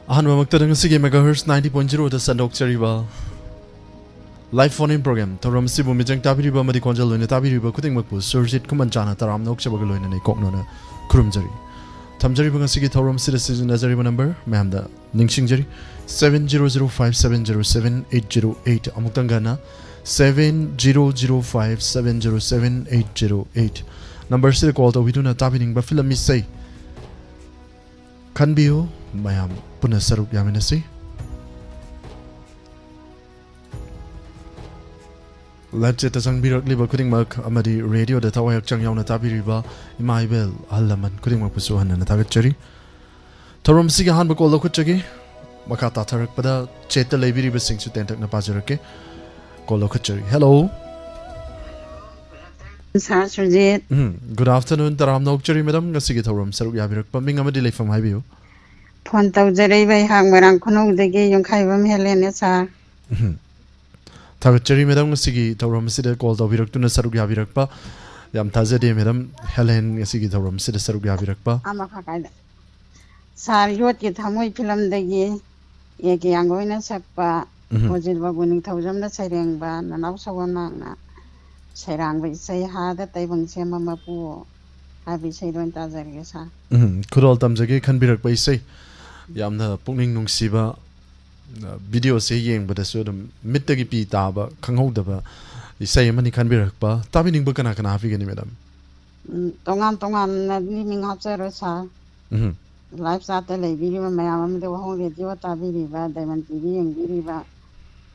Ahan Maktarang Sige Megahertz 90.0 the Sandok Cheriba Live phone in program Toram Sibu Mijang Tabiriba Madikonjal in the Tabiriba Kuting Mapu Surjit Kumanjana Taram Nok Chabagalo in a Koknona Kurumjari Tamjari Bangasigi Toram Citizen Nazariba number Mamda Ningshingjari 7005707808 Amutangana 7005707808 Number Siri called we do not tapping but film say Can be you Mayam Puna Saruk Yaminasi Let's it as Angbirak Liba Kudding Mark Amadi Radio the Tawayak Chang Yauna Tabiriba Imaibel Alaman Kudding Mapusuhan and Tagachari Torom Sigahan Bakolo Kuchagi Makata Tarak Pada Cheta Labiri Bissing to Tentak Napazarake Kolo Kuchari. Hello. Good afternoon, Taram Nokchari, Madam Nasigatorum, Saruk Yabirak, Pumping a delay from Hibio. Ponta Jerebe Hangwaran Kono de Gay Yonkaivam Helena. Tagachari, Madam Nasigi, Torum Sida called Obirakuna Saruk Yabirakpa, Yam Tazade, Madam Helen Nasigitorum, Sida Saruk Yabirakpa. Amakaka. Sar Yot get Hamoy Pilam de Gay, Yaki Angoina Sapa, was it Wabuning Tozam the Serengba, and also one. Serang we say ha that they won't say Mamapu. I will say don't Tazarisa. Could all Tamzagi can be by say Yam the Punging Nung Siba video saying, but a sort of Mitagi Taba, Kanghodaba, you say money can be rakpa, Tabining Bukana can have any madam. Tongan, living up Serasa. Life's at the lady, Mayam, the WAHONG radio Tabiriva, Diamond TV and Giriva.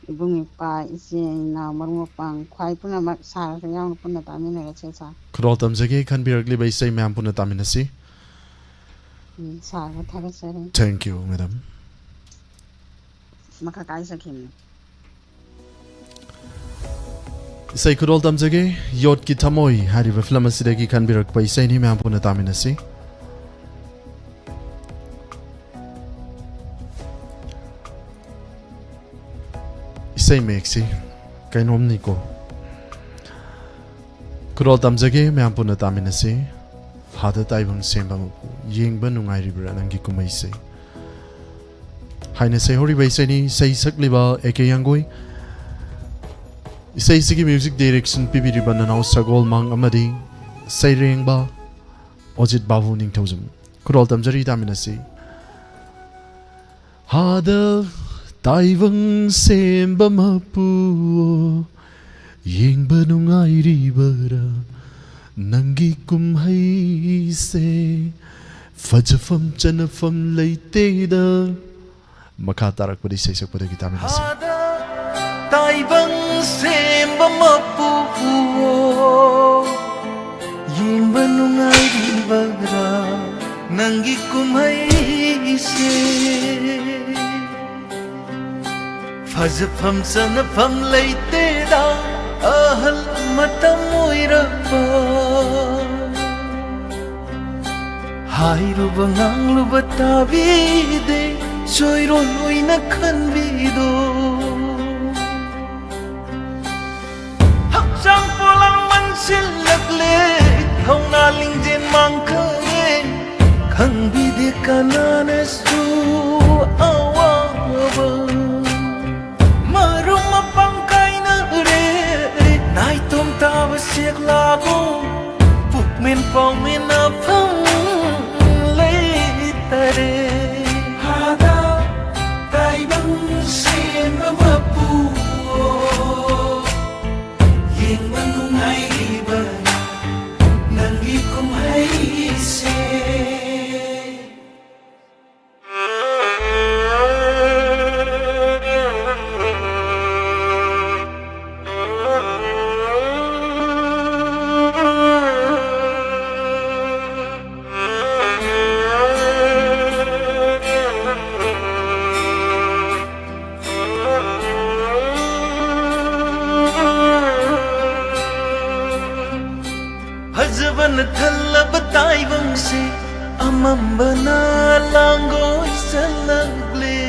Bungi pa isi na marumupang kwai puna magsara yang puna tamina rachesa. Kudol tamzagi can be regularly by say ma'am puna taminasi. Sara tagasari. Thank you, madam. Makakai sakim. Say kudol tamzagi yot kitamoy hari ve flamasidagi can be regularly by say ni ma'am puna taminasi. Say Mexi, Kainom Nico. Kudol Tamzage, Mampuna Taminasi, Hada Taiwan Sembamu, Ying Banungai River and Angikumaisi. Haine say Hori Baiseni, say Sakliba, Eke Yangui. Say Sigi music direction, Pibi Riban and Sagol Mang Amadi, say Ringba, Ojit Bahuning Tozum. Kudol Tamzari Taminasi. Hada. Taiwan semba mapu yeng banungai ribara nangi kumhai se fajafam chanafam leite da makatarak padi sesak pada kita menasi Taiwan semba mapu yeng banungai ribara nangi kumhai se Fazafam sanafam leite da ahal matam oirapa Hairu bangang lubatavide soiroi oina khanvido Hakchang polang mansilakle thauna lingjen mangkhane khangbide kanane su awaba Nai tom tawa siak lago Puk min pong min apang leitare Hada Taiwan semba mapu Yeng manungai riba Nangi kumhai se Hazavan thalab Taiwan se amambana lango isalagle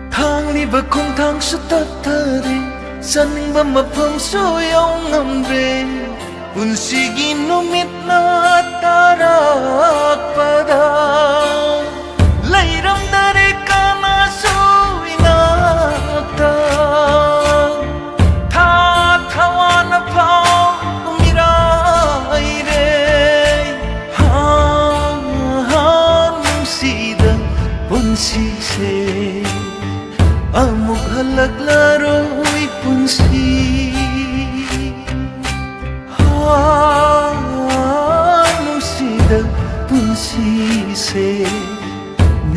Thang ni bakung thang sutatare Saningba mapamsu yung ngamre Punsigi numit na tarak pada Layram dari kana suinakta Tha thawana pao umiray re Nungsida punsi se Amuk halaglaro'y punsi Nungsida punsi se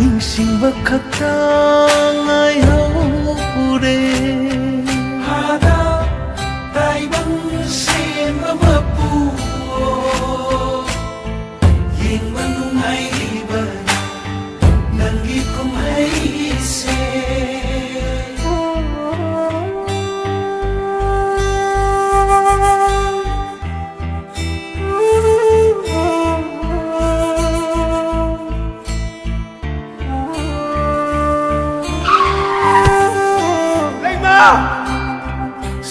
Ningsing bakatang ay haure Hada taibang sin mamapuo Ying manungay iba Nanggit kong haise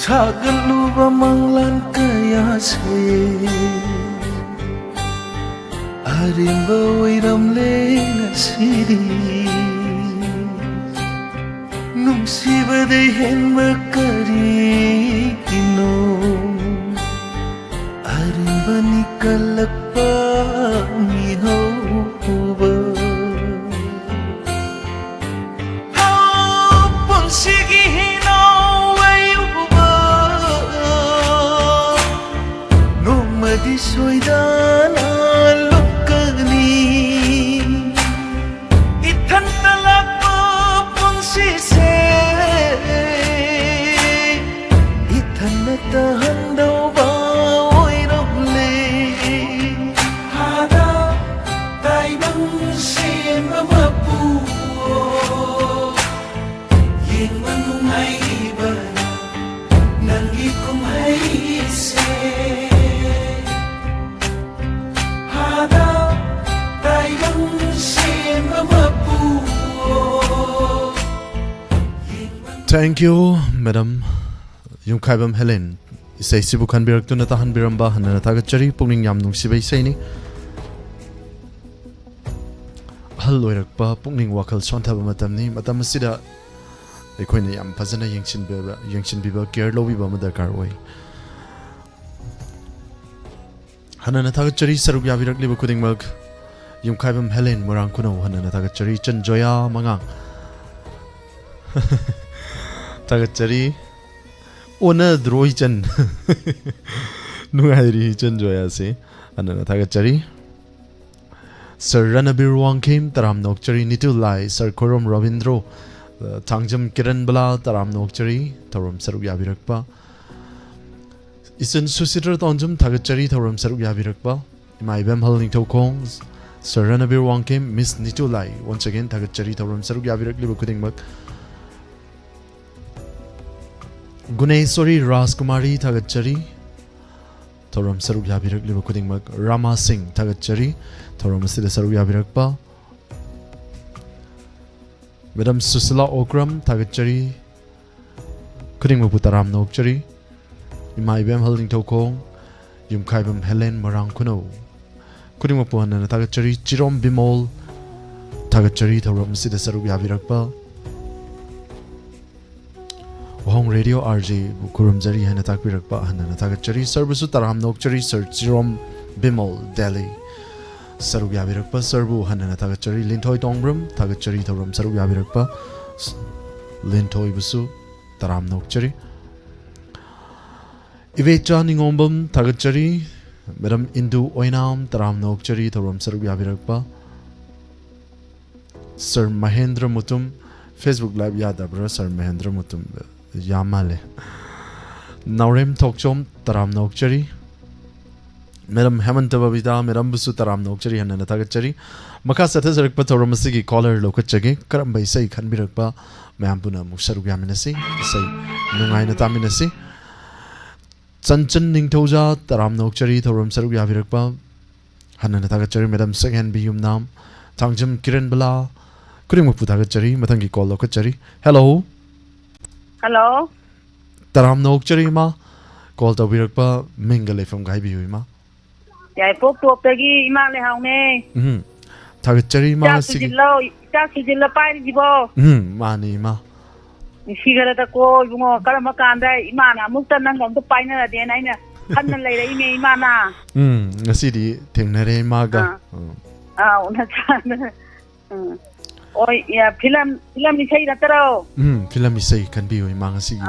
Sa galuba manglan kaya se Arimba wairamle ngasiri Nung siba day hen makari ino Arimba ni kalakpa miho ba Sige Di soidana lukani Ithan talapa punsi se Ithan natahan daw ba oiramle Hada taibang sin mamapuo Ying manungay iba Nanggit kong haise Thank you, Madam. Yung kaibam Helen. Isay sibu kan birak tu natahan biramba han natagat chari pungning yam nung sibay say ni. Hal loirak pa pungning wakal sonta ba matam ni matam sida. Ikoi ni yam pazana yangchin biba care lo biba madakar way. Han natagat chari sarug yabirak liba kuding mag. Yung kaibam Helen murang kuno han natagat chari chan joya mangang. Tagachari ona droi chan nuairi chan joya se anana tagachari Sir Ranabir Wangkim taram nokchari nitu lai Sir Korom Ravindro tangjam kiran bala taram nokchari thorom saruk yabirakpa Isan susitra tonjum tagachari thorom saruk yabirakpa imai bem halning tokong Sir Ranabir Wangkim Miss Nitu Lai once again tagachari thorom saruk yabirak liba kuding mak Guneswari Raskumari Tagachari Thoram Saruk Yabirak Liba Kuding Mag Rama Singh Tagachari Thoram Sida Saruk Yabirak Pa Madam Susila Okram Tagachari Kuding Mag Putaram Nokchari Ima Ibem Holding Tokong Yum Kaibam Helen Marang Kuno Kuding Mag Puhanan Tagachari Chirom Bimol Tagachari Thoram Sida Saruk Yabirak Pa WAHONG Radio RJ Bukurum Jari Hana Takbirakpa Hana Tagachari Serbusu Taram Nokchari Sir Chirom Bimol Delhi Saruk Yabirakpa Serbu Hana Tagachari Lintoi Tongbrum Tagachari Thoram Saruk Yabirakpa Lintoi Busu Taram Nokchari Ivecha Ningombam Tagachari Madam Indu Oinam Taram Nokchari Thoram Saruk Yabirakpa Sir Mahendra Mutum Facebook Live Yadabra Sir Mahendra Mutum Yamale Naurem Tokchom Taram Nokchari Madam Hemanta Babita Madam Busu Taram Nokchari and Natagachari Makasata Zarakpa Toramasigi Collar Lokachagi Karamba say can be rakpa Mampuna Musharu Yaminasi say Nungaina Taminasi Sanchan Ningtoja Taram Nokchari Toram Saru Yavirakpa Hananatagachari Madam Second Bium Nam Tangjam Kiran Bala Kurimuputagachari Matangi Kolokachari Hello Hello. Taram no chari ma call to birakpa mingle from gai bi ma. Yai pok top tagi ima le haung ne. Target chari ma Cha sujilla pai di bo. Mani ma. Sigara ta ko yungo karama kanda ima na mukta nang gam to pai na de na ina. Khan lai ra ime ima na. Ngasi di thengnare ma ga. Una cha na. Oi ya film ni sei ra taro. Film ni sei kan bi oi ma ngasi gi.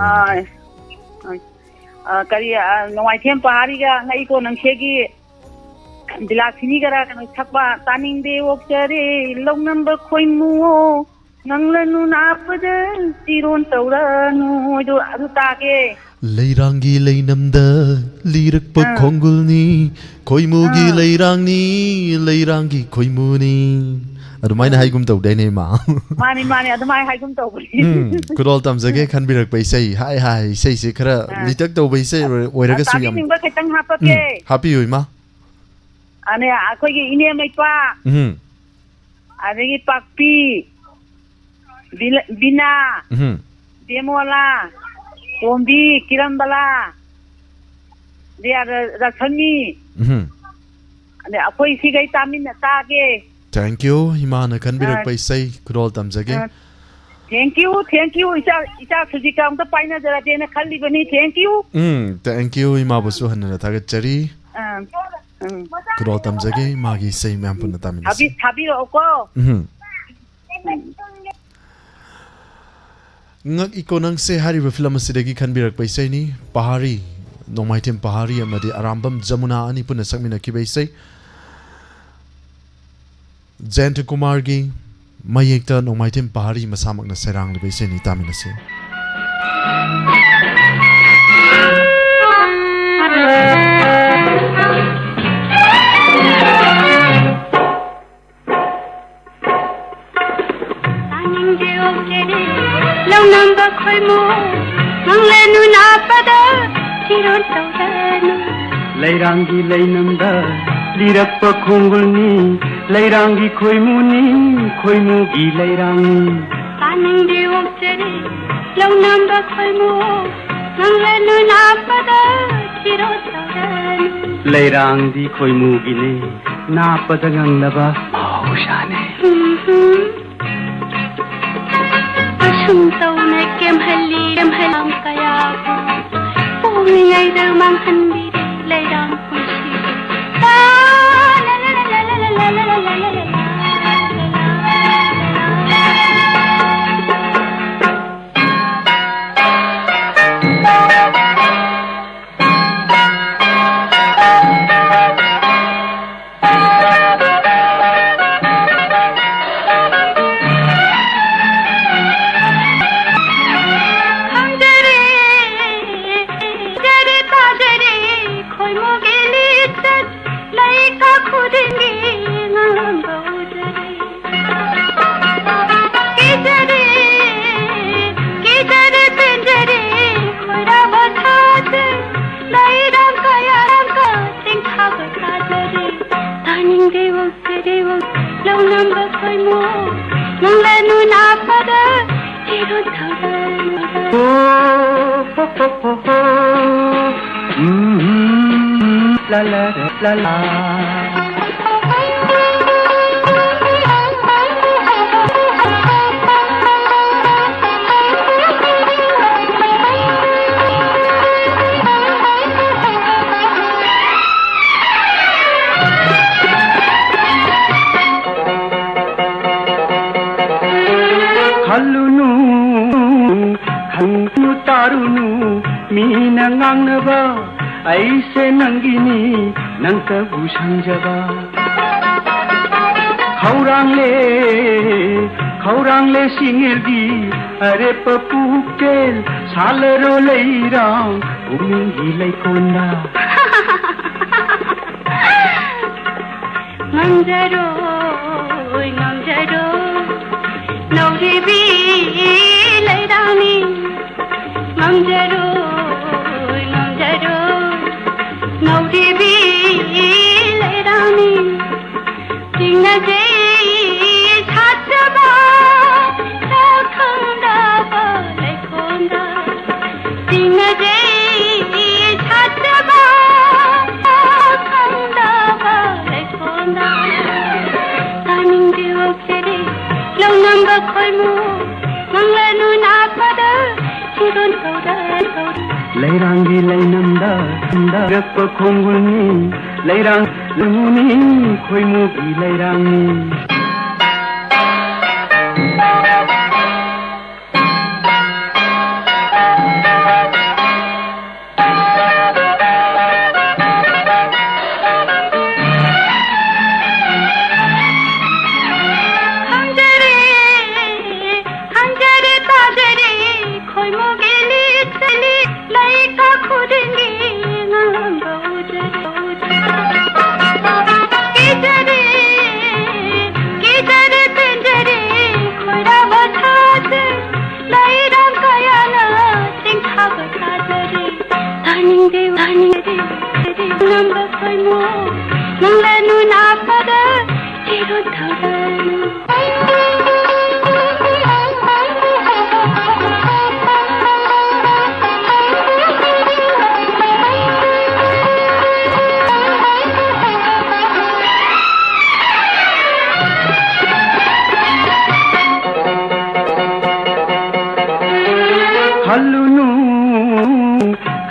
Kari ngai them pahari ga ngai ko nang segi dilasini gara kan thakba taning de wok chare long number khoi mu nang lanu na pada tiron taura nu do adu ta ke Leirangi leinamda lirak pa khongul ni khoi mu gi leirang ni leirangi khoi mu ni adumai na haigum tau dai ne ma mani adumai haigum tau bri kudol tam jage khan birak pai sei hai sei se khara litak tau bai sei oiraga su yam ba khatang ha pa ke happy oi ma ane akhoi gi ine mai pa adegi pakpi bina demola tombi kirambala dia rakhani ane akhoi si gai tamin na ta ke thank you himana khan birak pai sei kudol tam jage thank you isa sujikam ta paina jara dena khalli bani thank you hima bosu hanna thagat chari kudol tam jage magi sei myam punna tamin habi ro ko ngak ikonang se hari ba film asidagi khan birak pai sei ni pahari nomaitem pahari amadi arambam jamuna ani punna sakmina ki bai sei Jayant Kumar gi mayekta nomaitem pahari masamak na serang le bai sei ni tamina se Leirangi leinamda lirak pa khongul ni leirangi khoi mu gi leirang taning de okchari long namba khoi mu nang le nu na pada thiro taran leirang di khoi mu gi le na padangang na ba aushane asum tau na kem halang kaya ko pumi ai da mang handi leirang kushi la la la la la la la la la la la la la la khanu tarunu mina ngangnaba aise nangini nangta busangjaba khaurangle singirgi are papukel salero leirang umingi laikona ngamjaro nauribi leirani ngamjaro nauribi leirani tingnaje chhatba sakhanda laikonda tingnaje khoi mu nang le nu na pa da chiron tau da leirangi leinamda da rakpa khongulni leirang lumuni khoi mu bi leirangi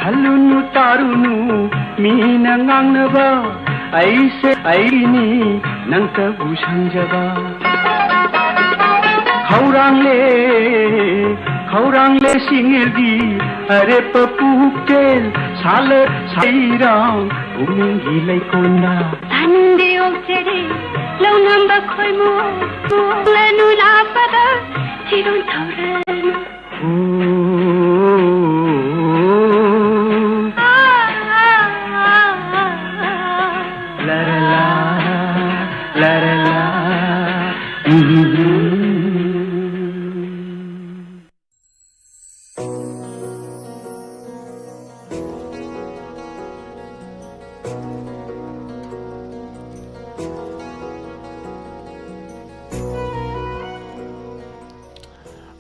hallunu tarunu mina ngangnaba aise aini nangta busangjaba khaurangle singirgi are papuktel sal sairang umingi laikona taninde okjeri launamba khoimu lanu la pada chiron thauran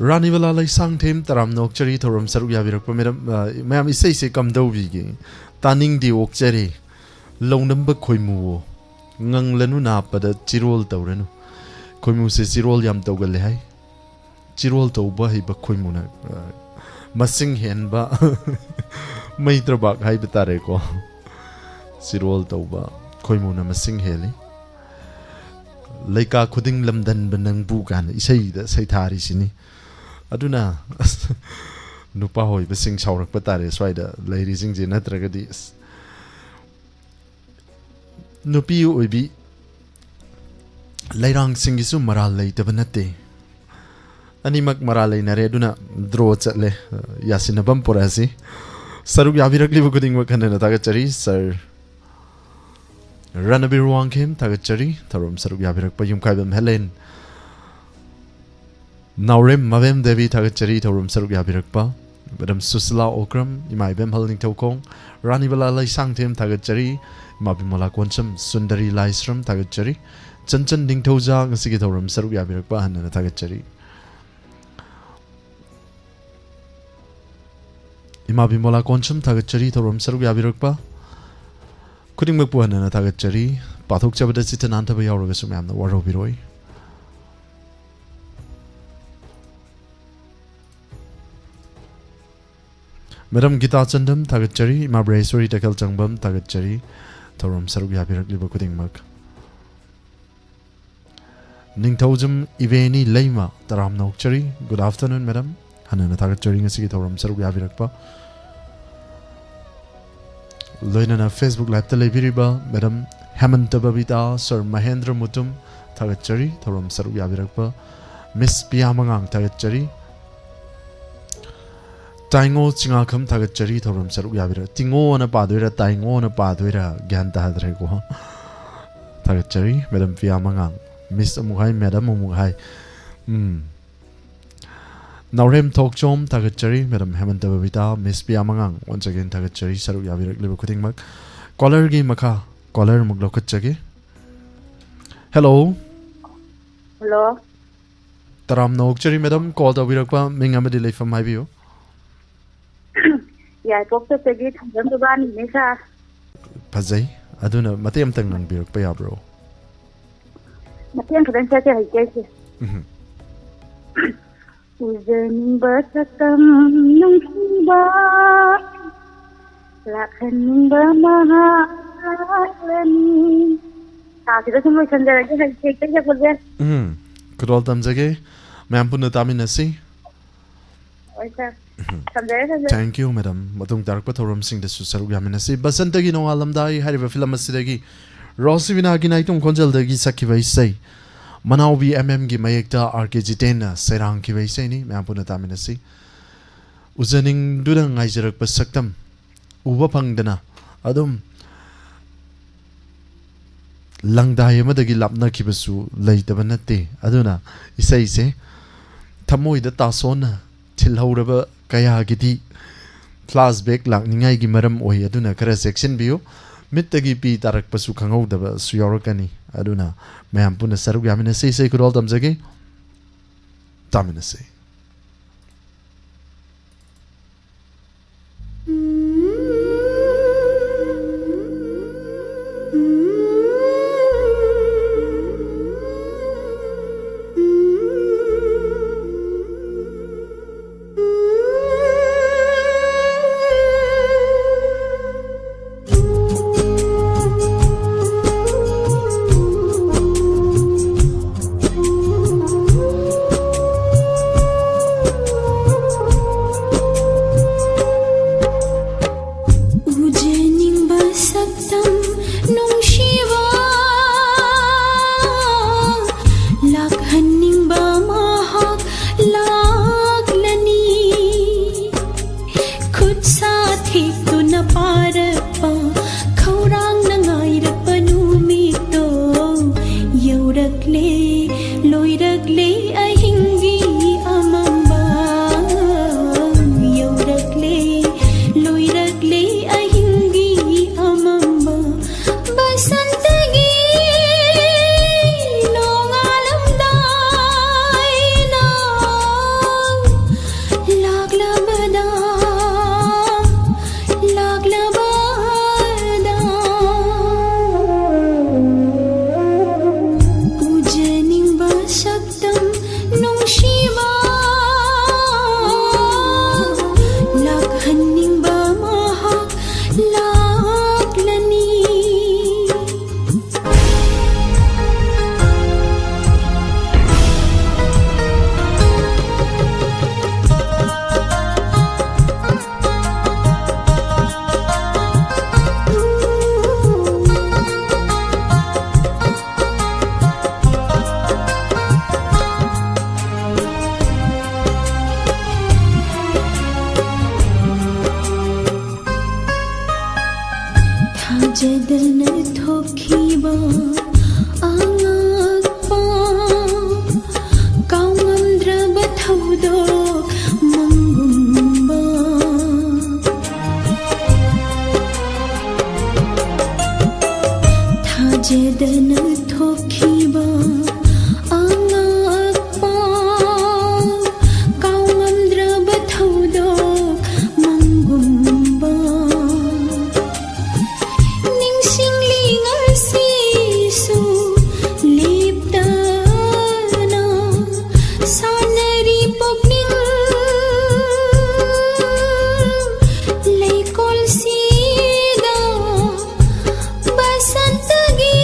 Rani wala lai sang them taram nok chari thoram saruk ya birak pa mayam isai se kam dau bi ge taning di ok chari longnam ba khoimu ngang lanu na pada chirol tawrenu khoimu se chirol yam tawgal le hai chirol taw ba hi ba khoimu na masing hen ba mai trabak hai bitare ko chirol taw ba khoimu na masing heli leika khuding lamdan banang bu kan isai da sai thari sini aduna nupa hoi besing saurak patare swaida lady sing je natragadi nupi oibi lairang singisu maral lei tabanate animak maral lei nare aduna draw chatle yasinabam porasi saruk yabirakli bukuding wakana tagachari sir ranabir wangkem tagachari tharum saruk yabirak payum kaibam helen Naurem Mavem Devi Tagachari Taurum Saruk Yabirakpa, Madam Susila Okram, Imaibem Holding Tokong, Rani Balala Sangtem Tagachari, Mabimola Quancham, Sundari Laisram Tagachari, Chanchan Ding Toza, Sigi Taurum Saruk Yabirakpa, and Tagachari. Imabimola Quancham Tagachari Taurum Saruk Yabirakpa, Kuding Mapuan and Tagachari, Pathok Chabadasitan Antabayargasum and the Waro Biroi. Madam Gita Chandam Tagachari, Mabresori Takal Changbam Tagachari, Thorum Saruk Yabirak Libakuding Mak. Ning Tozum Iveni Lema Taram Nokchari, good afternoon, Madam. Hanana Tagachari Nasi Thorum Saruk Yabirakpa. Loinana Facebook Live Televiriba, Madam Hamantababita, Sir Mahendra Mutum Tagachari, Thorum Saruk Yabirakpa. Miss Piamangang Tagachari. Taingo chingakam tagachari thorum saruk yabira tingo na padoira taingo na padoira gyan tahadre ko tagachari madam fiamangang miss amughai madam amughai Naurem Tokchom tagachari madam Hemantavavita miss piamangang once again tagachari saruk yabira liba kuting mak caller gi makha caller muglokachage hello taram nokchari madam call tawirakpa mingamadi leifam haibiyo Ya, doctor tegi thamjam duban nisa. Pazai, aduna matiyam tang nang birak pa ya bro. Matiyam kadan chache hai kaise. Ujanimba sakam nungsiba lakhanimba mahalani. Sida sum loisanjarage hekta jakolbe. Kudol tamjage ma'am punna taminasi. Oisa. Samjare. Thank you madam. Matung tarakpa thoram sing desu saruk yaminasi. Basantagi nongalamdai hariba film asidagi Rosivina gi naitum konjaldagi sakhiba isai. Manaubi gi mayekta RK Serang ki vaisai ni ma'am punna taminasi. Uzaning dudang ngaijarak pasaktam uba pangdana adum langdai amadagi lapna kibasu leitaba natte aduna isai se thamoida tasona thilhauraba kaya gidi flashback lakningai gi maram oi aduna kara section biu mittagi pi tarak pasu khangau su yorakani aduna ma'am punna saruk yamina sei kudol tamjage taminasi. Basantagi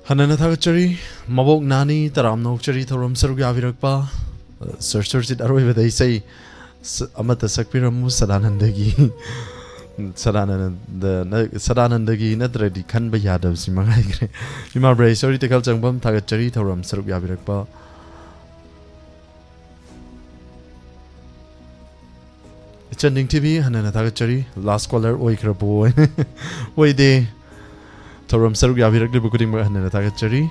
Hanana Thagachari, Mabok Nani, Taram Nokchari, Thorum Sarugavirakpa, Search it away with they say Amata Sakpiramu Sadanandagi Sadanandagi, not ready, can be Yadav Simagre. Yuma Bray, sorry to Kalchambam, Tagachari, Thorum Sarugavirakpa. It's ending TV, Hanana Thagachari, last caller, Oikrapo, Wait day. Thorum Sarugavirak Bukuting Mahana Tagachari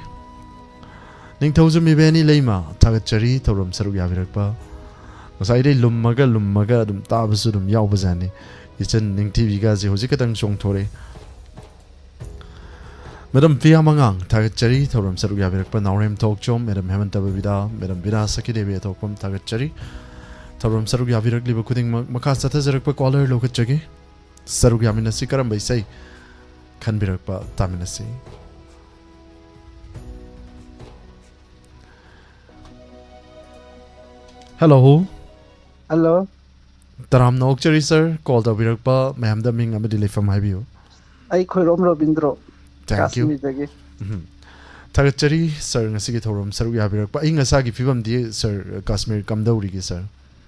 Ning Tozum Mibeni Lema, Tagachari, Thorum Sarugavirakpa. Was I de Lumaga, Dum Tabasudum Yaubazani. It's an Ning TV Gazi, Hosicatang Song Tore. Madam Pia Mangang, Tagachari, Thorum Sarugavirakpa, Naurem Talk Chom, Madam Hamantavida, Madam Vida Sakidevia Tokum Tagachari, Thorum Sarugavirak Bukuting Makasa Tazarakpa Collar Lokachagi, Sarugaminasi Karam by say. Kan birakpa taminasi. Hello. Hello. Taram Nokchari sir, called the birakpa, ma'am the ming amadili from my view. I Korom Robindro. Thank you. Tagachari sir, Nasiki Thorum, Saruya birakpa, Ingasagi Fibam de sir, Kashmir Kamdori sir.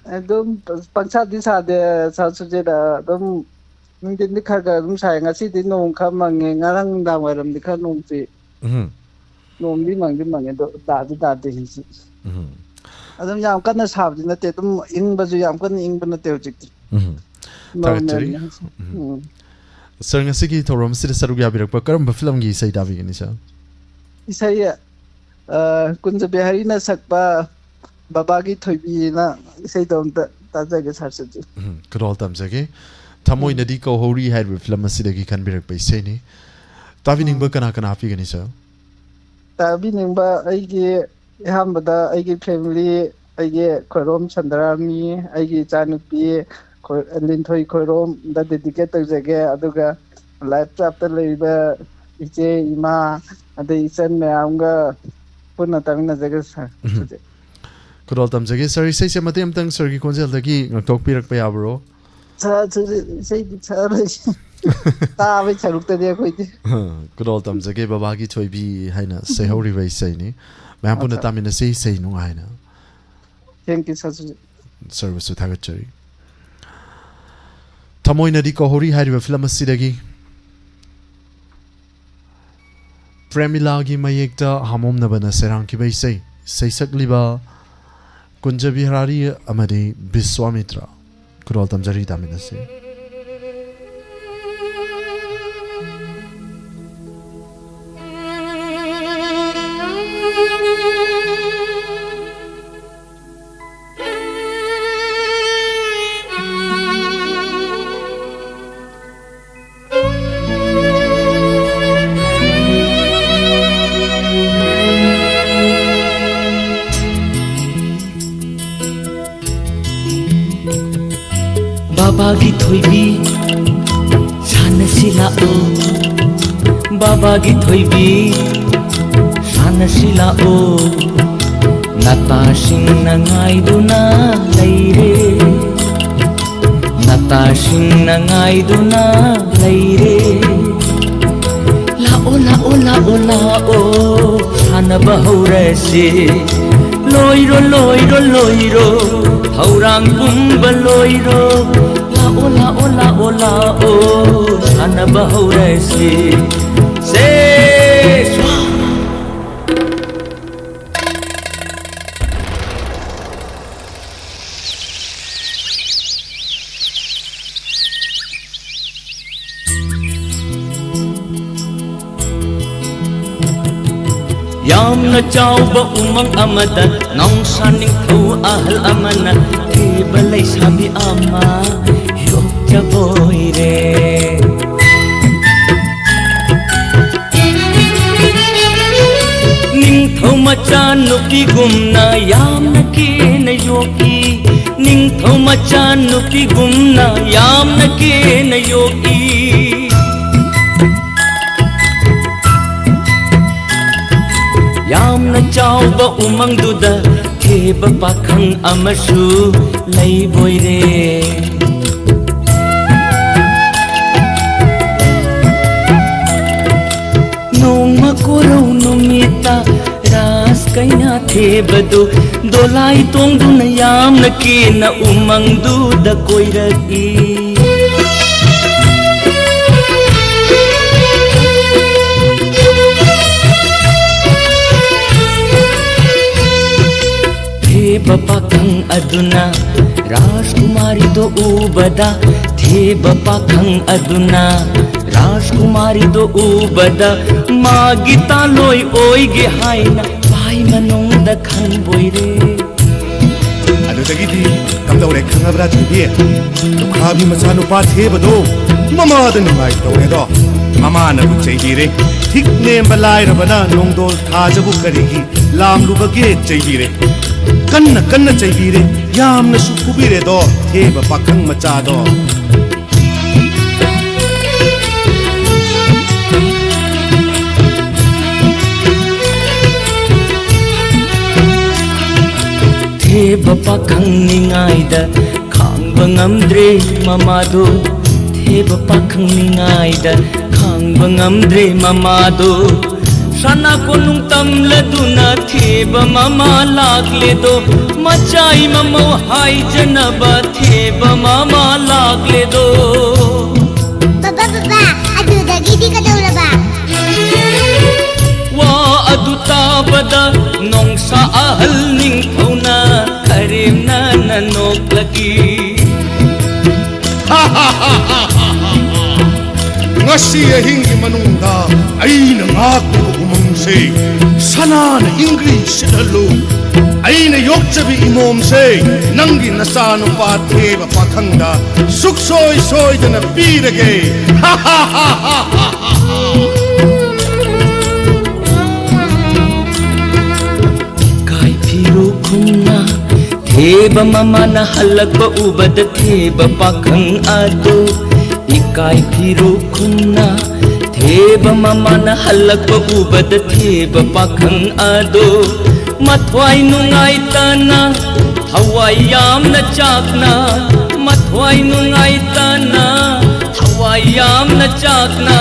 I don't Pansat this had the South Sudan. Hindi kaga sayang asi din nung kamang ngarang dawaram di ka nung si nung di mang ito dati hinsi. Adam yam kan na sabi na te tum ing bazu yam kan ing ba na te ujik. Tagachari. Sir nga sige thorom sila sarugya birakpa karam ba film gi isay davi gani siya. Isay kunja bihari na sakpa babagi thoibi na isay dom ta jaga sarsu. Kadol tam sige. Tamoy na di ko hori had with film asidagi kan birak by say ni. Tavi ning ba kana happy gani siya. Tabi ning ba ay gi hambada ay gi family ay gi korom sandarami ay gi chanupi linthoi korom da dedicate jage aduga life chapter leiba iche ima adai isan meamga punna tamina jaga sa. Kadol tam sige sorry say sa matim tang sir gi konjel dagi ngtok pirak pa yabro. Say Ta charuk ta dia koi ti. Kadol tam jage babagi thoibi haina say hori vai say ni. Ma'am punna tamina say nung haina. Thank you sir. Service to Tagachari. Tamoy na di ko hori hari film asidagi. Premilagi mayekta hamom na bana serang ki bai say sakliba kunjabi harari amadi Biswamitra. Kadol tam jari tamina say. Babagi thoibi sanasila o Babagi thoibi sanasila o Natasing nangay duna layre Natasing nangay duna layre Lao lao lao lao sana bahurese Loiro loiro loiro Haurang kumba loiro Lao lao lao lao sana bahurese Se Yamna chawba umang amada Nong saning thu ahal amana Kebalay sabi ama Hiyok jabo ꯅꯨꯄꯤꯒꯨꯝꯅ ꯌꯥꯝꯅ ꯀꯦꯅ ꯌꯣꯛꯏ ꯅꯤꯡꯊꯧ ꯃꯆꯥ ꯅꯨꯄꯤꯒꯨꯝꯅ ꯌꯥꯝꯅ ꯀꯦꯅ ꯌꯣꯛꯏ ꯌꯥꯝꯅ ꯆꯥꯎꯕ ꯎꯃꯪꯗꯨꯗ ꯊꯦꯕ ꯄꯥꯈꯪ ꯑꯃꯁꯨ ꯂꯩꯕꯣꯏꯔꯦ ꯅꯣꯡꯃ ꯀꯣꯔꯧ ꯅꯨꯃꯤꯠꯇ ꯔꯥꯁ ꯀꯩꯅꯥ ꯊꯦꯕꯗꯨ ꯗꯣꯂꯥꯏ ꯇꯣꯡꯗꯨꯅ ꯌꯥꯝꯅ ꯀꯦꯅ ꯎꯃꯪꯗꯨꯗ ꯀꯣꯏꯔꯛꯏ थेब पाखंग अदुना राजकुमारी दो उबदा थेब पाखंग अदुना राजकुमारी दो उबदा मागी तालोय ओइगे हाइना पाई मनोंग द खन बोइरे अदुदगिदी कमदौरे खंगबरा थिबी लुखाबी मचा नुपा थेबदो ममाद नुंगाई तौरेदो ममाना बु चैबिरे थिक नेम बलाइरबना नोंदोल थाजबु करिगी लामलुबगे चैबिरे कन्न कन्न चैबिरे यामना सुकुबिरे दो थेब पाखंग मचा दो थेब पाखंग निंगाइदा खांगबा ngamdre mamado थेब पाखंग निंगाइदा खांगबा ngamdre mamado sana konung tamladuna theba mama lagle do machai mamo hai janaba theba mama lagle do baba adu dagidi kadawlaba wa adu tabada nongsa ahal ning thauna karemna nanok lagi ngasi ahingi manungda aina ngakku umangse sanana english dalu aina yokchabi imomse nangi nasanu patheba pakhangda suksoi soidana pirage kai phiru khumna theba mamana halakba ubad theba pakhang adu ikai phiru khumna theba mamana halakba ubad theba pakhang ado mathwai nungai tana hawai yamna chakna mathwai nungai tana hawai yamna chakna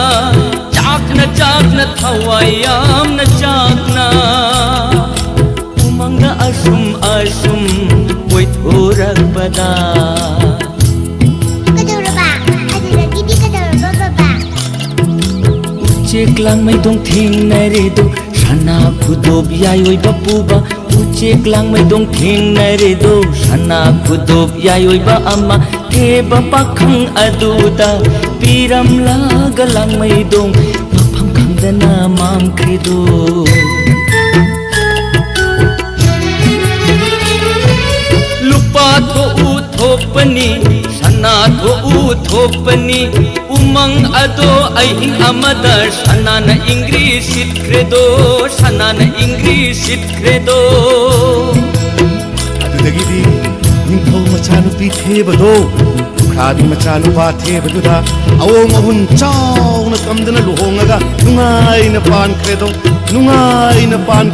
chakna chakna hawai yamna chakna umanga asum asum oi thorak bada chek lang mai dong thing na re do sana khudob yai oi bapuba chek lang mai dong thing na re do sana khudob yai oi ba amma theba pakhang aduda piram la galang mai dong mapham khangdana mam khredo lupa tho u thopani sana tho u thopani umang ado aihing amada sanana english sit credo sanana english sit credo adudagidi ningthau machanu pi thebado khadi machanu pa thebaduda awong ahun chauna kamdana luhongaga nungai na pan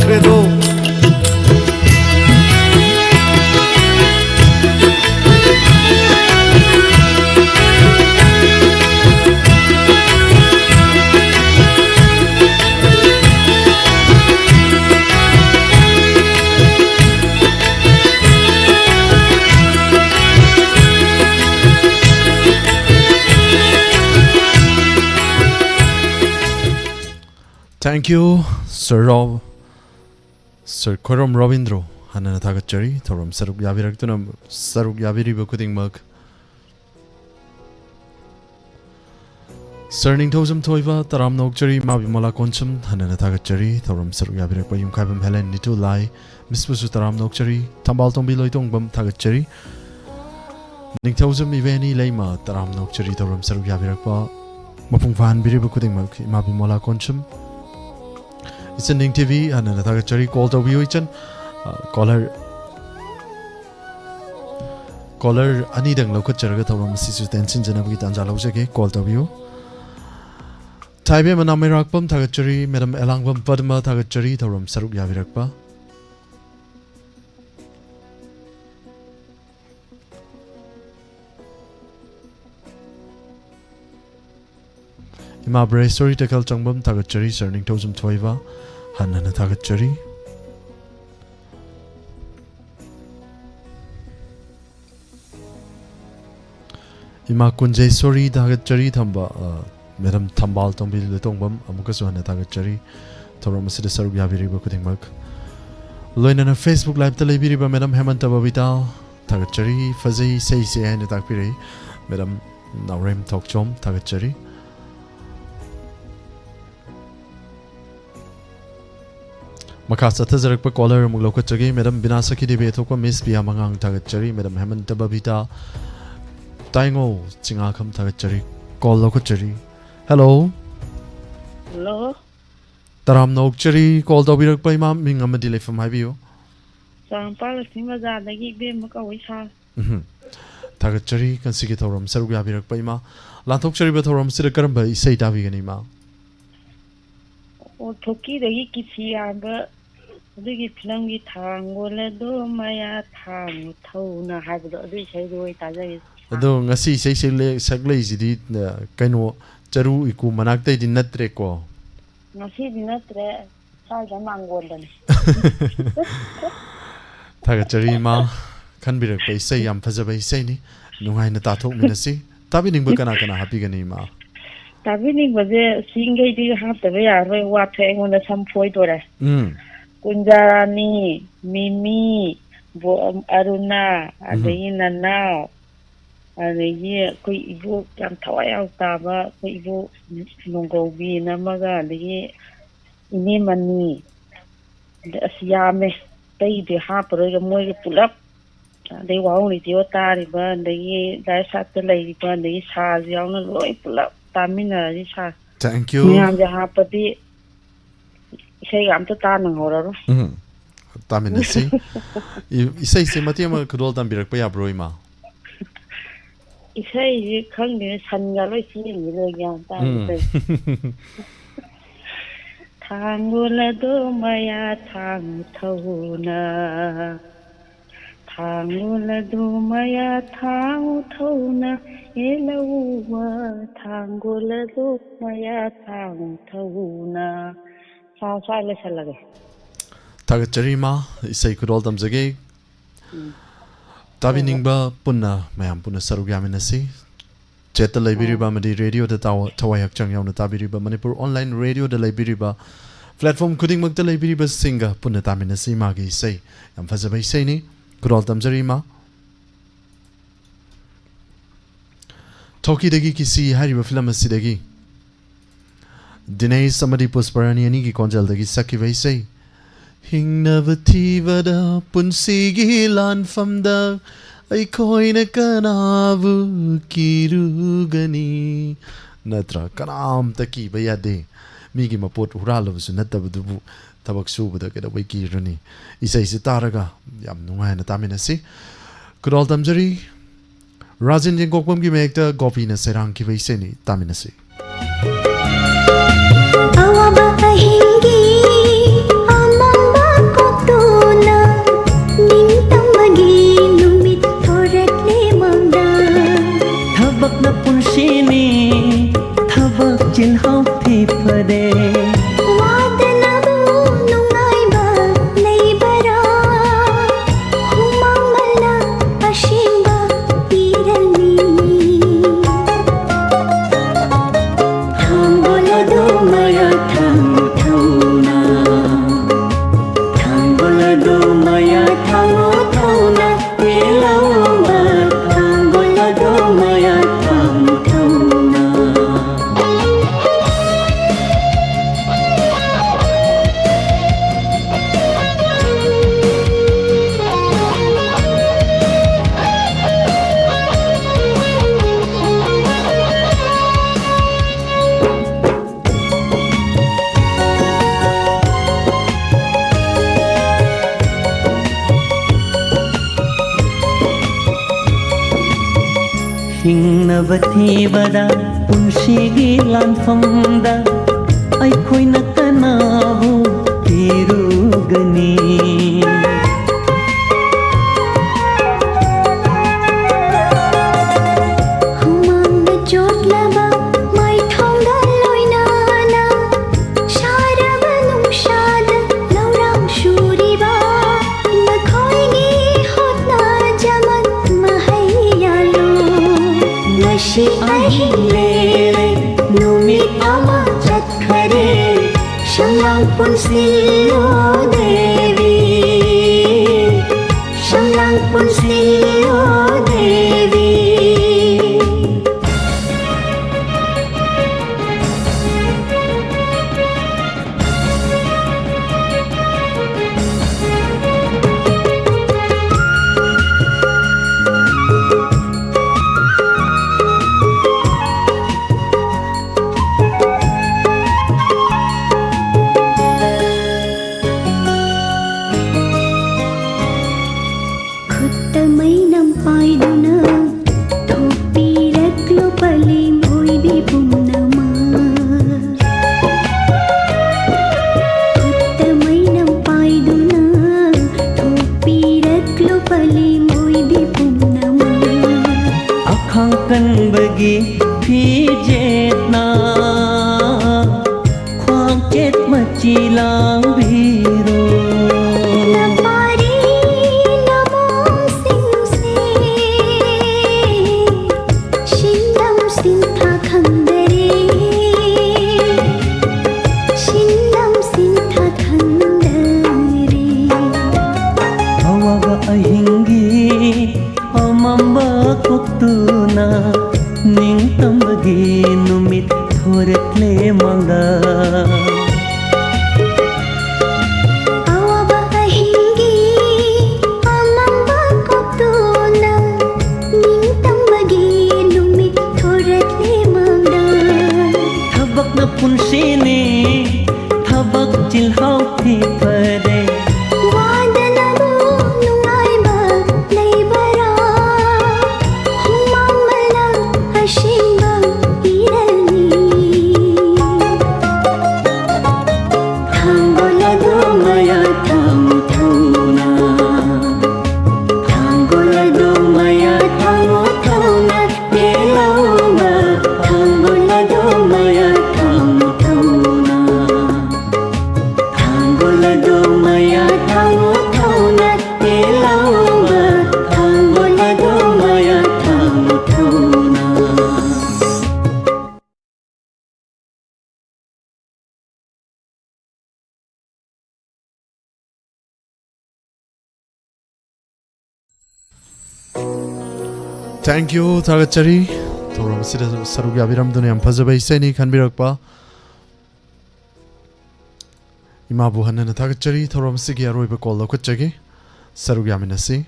credo Thank you, Sir Korom Robindro. Hanana Tagachari, Thorum Saruk Yaviraktunam, Saruk Yaviri Bukuding Mug. Cerning Tosum Toiva, Taram Nokchari, Mabimola Conchum, Hanana Tagachari, Thorum Saruk Yavirak Bayum Kabam Helen, Nitu Lai, Miss Taram Nokchari, Tambal Tombi Loitong Bum Tagachari. Ning Tosum Iveni Lema, Taram Nokchari, Thorum Saruk Yavirakpa, Mapung Fan Biri Bukuding Mug, Mabimola Conchum. Isending TV and Natagachari called a Wiwichan caller ani dang lo khacharaga thawam sisu tension janabagi tanja lawjage call tabiyo Taibe mana merakpam thagachari madam elangpam padma thagachari thawam saruk yabirakpa Ima bray story takal changbam thagachari sarning thawjum thoiba hanana thagachari Ima kunjay sorry thagachari thamba Madam Thambal Tombi Letongbam Amukasuana Thagachari Toramasida Saruk Yabiriba Kutingmak Loinana Facebook Live Telebiriba Madam Hemanta Babita Thagachari Fazi Say Say and Takpiri Madam Naurem Tokchom Thagachari Makasa Tazarakpa caller Mulokachagi Madam Binasaki Debetokwa Miss Biamangang Thagachari Madam Hemanta Babita Taingo Chingakam Thagachari Call Lokachari Hello. Hello. Taram Nokchari called Obirak by Mam Ming Amadile from Hivio. Sampal Simaza, the Gibim Makawisha. Tagachari, Consigitorum, Serbia Birak by Ma. Lantokchari Batorum Sidakaramba, say Daviganima. O Toki, the Yikisia, but the Giplangi Tango, Ledo, Maya Tang, Tona, have the Risha. Though Nasi say Saglazy did Kano Charu Iku Manakte did not reco. No, she did not charge among golden. Tagacharima can be a place say I'm Pazabay Sani, no I not talk Minasi, Tabining Bukanakana happy ganima. Tabining was a single do you have the way I what on the some point or Kunjarani, Mimi, Aruna, and the in and now. The Kuibu can Tawai Taba, Kuibu Nongobi, Namaga, the Inimani, the Siame, they the harper, the Moy pull up. They were only the Otari burn, the Dysat the lady burn, the Ishas, the only Loy pull up, Tamina, Ishas. Thank you. The harper, the say I'm to Tan horror. Taminasi. You say Simatima could all done be like Broima. Say, come in Sangalo, seeing the young Tangula do Maya Tang Tona Tangula do Maya Tang Tona Elawa Tangula do Maya Tang Tona Sounds like a salad. Tagacharima, say could all them zagay. Tabiningba Punna, Mayam Puna Sarugaminasi. Cheta Libiriba Madi Radio, the Tawayak Chang Yauna Tabiriba Manipur Online Radio, the Libiriba Platform Kuding Magda Libiriba Singer, Puna Taminasi Magi say, and Fazabay Sani, could all them Zarima. Toki Degi Kisi, Hariba Filamasidegi. Dinay Samadi Pusparani and Igi Konjal Degi Saki Vaisay. Hingnavativada punsigi lan famda aikoina kanavu kirugani natra kanam taki bayade migi mapot uralavu natabudu tabak subada kada wikiruni isai sitaraga yam nungaina taminasi kudal tamjari Rajin Jengokpam ki mekta gopi na serang ki vaiseni taminasi Sini thabak chin hau phi phade wadanabu nungai ba nei bara humangala ashimba irani thambola do maya tham tham ꯊꯤꯡꯅꯕ ꯊꯤꯕꯗ ꯄꯨꯟꯁꯤꯒꯤ ꯂꯥꯟꯐꯝꯗ ꯑꯩꯈꯣꯏꯅ ꯀꯅꯥꯕꯨ ꯊꯤꯔꯨꯒꯅꯤ ꯍꯨꯃꯥꯡꯗ ꯆꯣꯠꯂꯕ ꯃꯩꯊꯣꯡꯒ ꯂꯣꯏꯅꯅ ꯁꯥꯔꯕ ꯅꯨꯡꯁꯥꯗ ꯂꯧꯔꯥꯡ ꯁꯨꯔꯤꯕ ꯅꯈꯣꯏꯒꯤ ꯍꯣꯠꯅꯖꯃꯟ ꯃꯍꯩ ꯌꯥꯜꯂꯨ ꯉꯁꯤ ꯑꯍꯤꯡ ꯂꯦꯜꯂꯦ ꯅꯨꯃꯤꯠ ꯑꯃ ꯆꯠꯈꯔꯦ ꯁꯝꯂꯥꯡ ꯄꯨꯟꯁꯤꯜꯂꯣ ꯗꯦꯕꯤ ꯁꯝꯂꯥꯡ ꯄꯨꯟꯁꯤꯜꯂꯣ ꯗꯦꯕꯤ ꯀꯟꯕꯒꯤ ꯐꯤꯖꯦꯠꯅ ꯈ꯭ꯋꯥꯡꯆꯦꯠ ꯃꯆꯤ ꯂꯥꯡꯕꯤꯔꯣ ꯅꯄꯥꯔꯤ ꯅꯃꯣꯁꯤꯡꯁꯦ ꯁꯤꯟꯗꯝ ꯁꯤꯟꯊꯥ ꯈꯪꯗꯔꯦ ꯁꯤꯟꯗꯝ ꯁꯤꯟꯊꯥ ꯈꯪꯗꯔꯦ ꯑꯋꯥꯕ ꯑꯍꯤꯡꯒꯤ ꯑꯃꯝꯕ ꯀꯣꯛꯇꯨꯅ ꯅꯤꯡꯇꯝꯕꯒꯤ ꯅꯨꯃꯤꯠ ꯊꯣꯔꯛꯂꯦ ꯃꯪꯗ ꯑꯋꯥꯕ ꯑꯍꯤꯡꯒꯤ ꯑꯃꯝꯕ ꯀꯣꯛꯇꯨꯅ ꯅꯤꯡꯇꯝꯕꯒꯤ ꯅꯨꯃꯤꯠ ꯊꯣꯔꯛꯂꯦ ꯃꯪꯗ ꯊꯕꯛꯅ ꯄꯨꯟꯁꯤꯅꯤ ꯊꯕꯛ ꯆꯤꯜꯍꯥꯎ ꯊꯤ ꯐꯔꯦ ꯋꯥꯗꯅꯕꯨ ꯅꯨꯡꯉꯥꯏꯕ ꯂꯩꯕꯔꯥ ꯍꯨꯃꯥꯡꯕꯅ ꯑꯁꯦꯡꯕ ꯏꯔꯜꯅꯤ ꯊꯥꯡꯒꯣꯜ ꯑꯗꯨ ꯃꯌꯥ ꯊꯥꯡꯉꯨ ꯊꯧꯅꯥ ꯊꯥꯡꯒꯣꯜ ꯑꯗꯨ ꯃꯌꯥ ꯊꯥꯡꯉꯨ ꯊꯧꯅꯥ ꯄꯦꯜꯂꯧꯕ ꯊꯥꯡꯒꯣꯜ ꯑꯗꯨ ꯃꯌꯥ ꯊꯥꯡꯉꯨ ꯊꯧꯅꯥ ꯊꯥꯡꯒꯣꯜ ꯑꯗꯨ ꯃꯌꯥ ꯊꯥꯡꯉꯨ ꯊꯧꯅꯥ ꯄꯦꯜꯂꯧꯕ ꯊꯥꯡꯒꯣꯜ ꯑꯗꯨ ꯃꯌꯥ ꯊꯥꯡꯉꯨ ꯊꯧꯅꯥ Thank you Thagachari Thoram Sida Sarugya Viramdune Yam Fazaba Iseni Khanbirakpa Imabu Hanana Thagachari Thoram Sigi Aroiba Kol Lokachagi Sarugya Minasi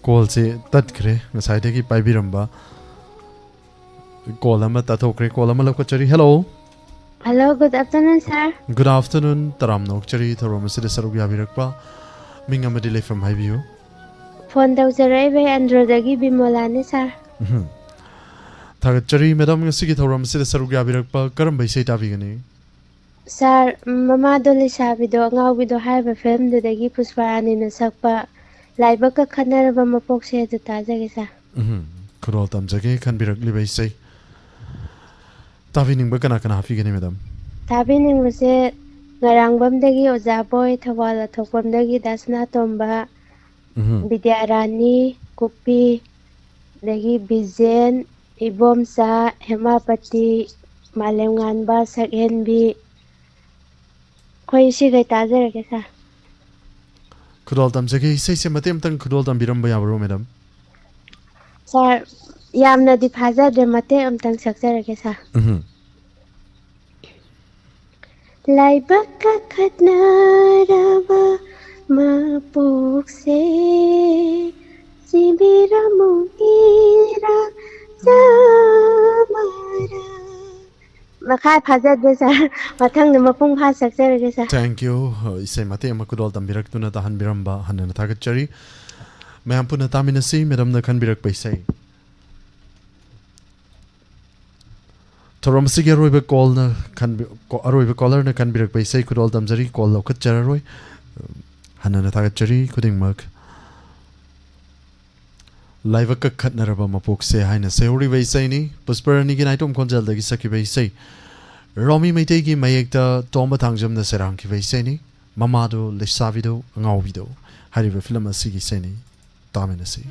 Kol se tatkre Nasaidagi Paibiramba Kol ama tathokre Kol ama Lokachari Hello Hello, good afternoon, sir. Good afternoon Taram Nokchari Thoram Sida Sarugya Virakpa Mingamadile from Highview Phone tawjarai Androdagi Bimolani, sir. Thagachari Madam Sigi Thoram Sida Sarugya Virakpa Karam Baisai Tavigani Sir, Mama Doli Sabido, Ngawido Haiba film, the Dagi Pusparani Nasakpa, Laibaka Kanaraba Mapokse to Tajagi, sir. Kurotam Jagi can be Baisai Tavining Bakana Hafigani Madam Tabining was it Narangbam Dagi, Ozaboy, Tawala Topam Dagi, Dasna Tomba, Bidyarani, Kupi, Dagi Bizen, Ibomsa, Hemapati, Malenganba, Sagenbi, Koishi Tajaraki, sir. Kurotam Jagi says Matim Tan Kurotam Biramba Madam Sir, Yamna di Paza de Mate Tang Saksaraki, sir. Laibaka Katnaraba Mapukse Sibira Mugira Samara फाजदे sir मथंग मपुंग फा सक्चरगे sir Thank you. Isai mate amakudol tambirak tahan biramba hanana thagachari. Mayam puna taminasi madam na khanbirak paisai. Thoram sige roiba call na roiba caller na khanbirak paisai kudol tamjari call lokat chararoi. Hanana thagachari kuding mak. Live ka khatnaraba mapok se haina seuri vaisai ni pusparani gi naitom konjal dagi saki vaisai. Romi Maitei ki mayekta tomba thangjam na serang ki vaisai ni mamado lesavido ngauvido hariba film asigi seni tamenasi.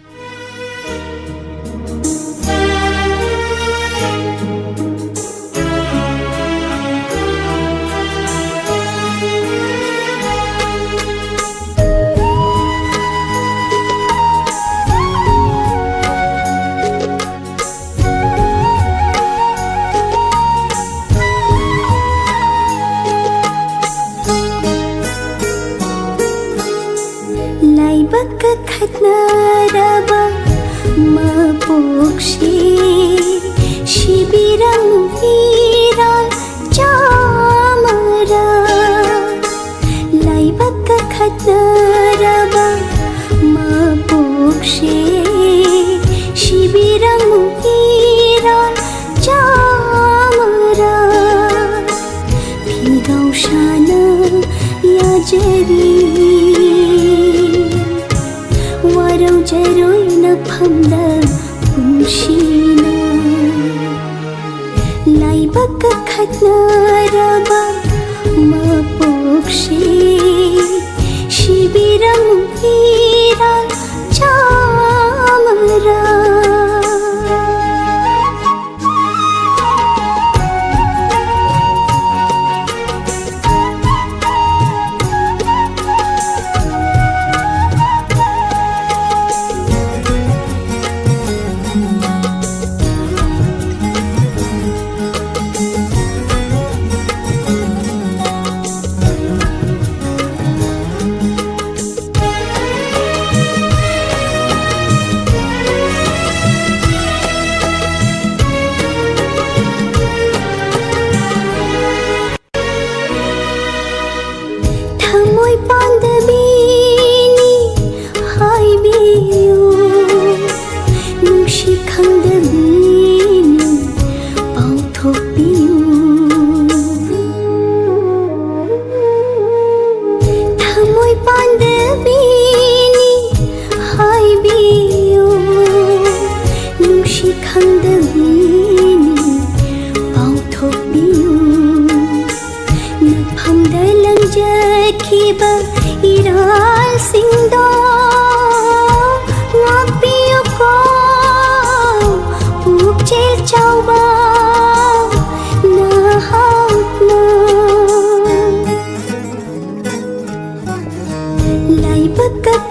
Khatnaraba mapokshi shibiram hira chamara laibak khatnaraba mapokshi shibiram hira chamara phigau shana yajari warau jaroi na phamda punshina laibak khatnaraba mapokshi shibiram hira chamara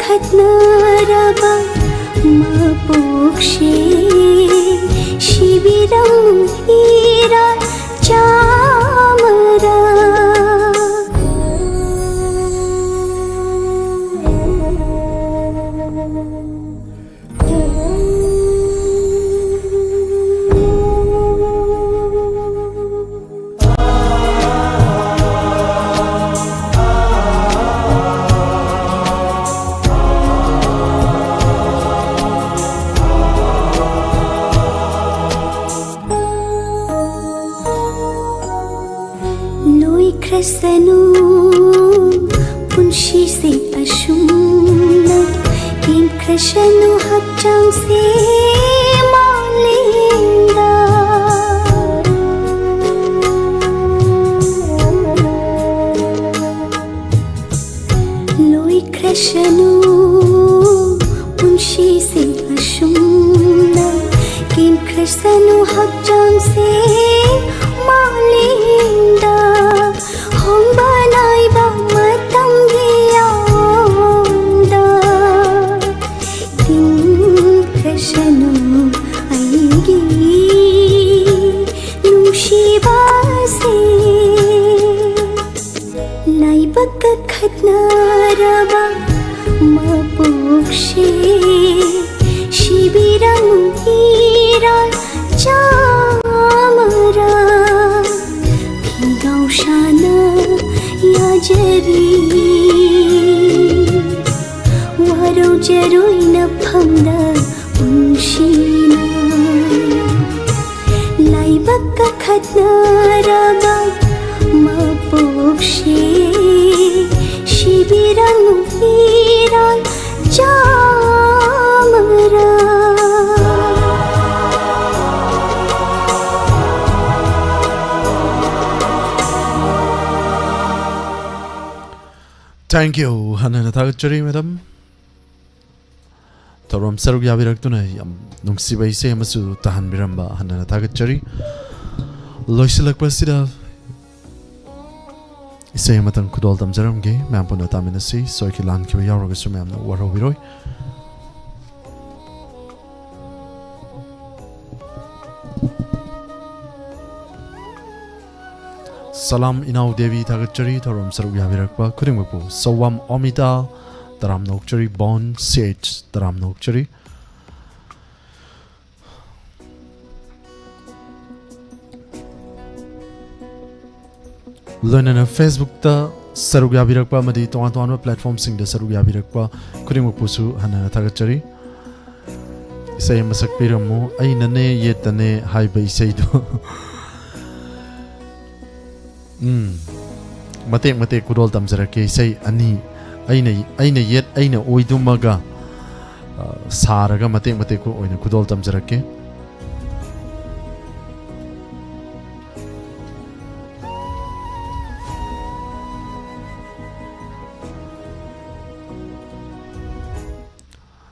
khatnaraba mapokshi shibiram hira chamara Krasanu punshi se ashumna kim krasanu hapchang se malinda loi krasanu punshi se ashumna kim krasanu hapchang se malinda hong banai ba matam giyanda tin krishnu aigi nushi ba se laibak khatnaraba mapokshi shibiram hira chamara ꯀꯠꯅꯔꯕ ꯃꯄꯣꯛꯁꯦ ꯁꯤꯕꯤꯔꯝꯃꯤꯔꯥ ꯆꯥꯃꯔꯥ Thank you, Hannah Tagachari, madam. Torom Saruk Yabirakuna, Nungsiba Samasu, Tahan Biramba, Hannah Tagachari. Loisilak Pasida Isamatan Kudoltam Zeramge, Mampuna Taminasi, Soikilan Kiyarogasumam, Waroviroi. Salam Inau Devi Tagachari, Torom Saruk Yabirakpa, Kudimapu, Sawam Omita, Taram Nokchari, Bon, Sage, Taram Nokchari. Learn Facebook ta Saruk Yabirakpa, Madi, Toan platform sing the Saruk Yabirakpa, Kudimapusu, Hana Tagachari. Say Masak Piramu, Ainane, Yetane, Hai Bay Seido. Mate kudol tamzarake say ani aina yet aina oidumaga saraga mate ko oina kudol tamzarake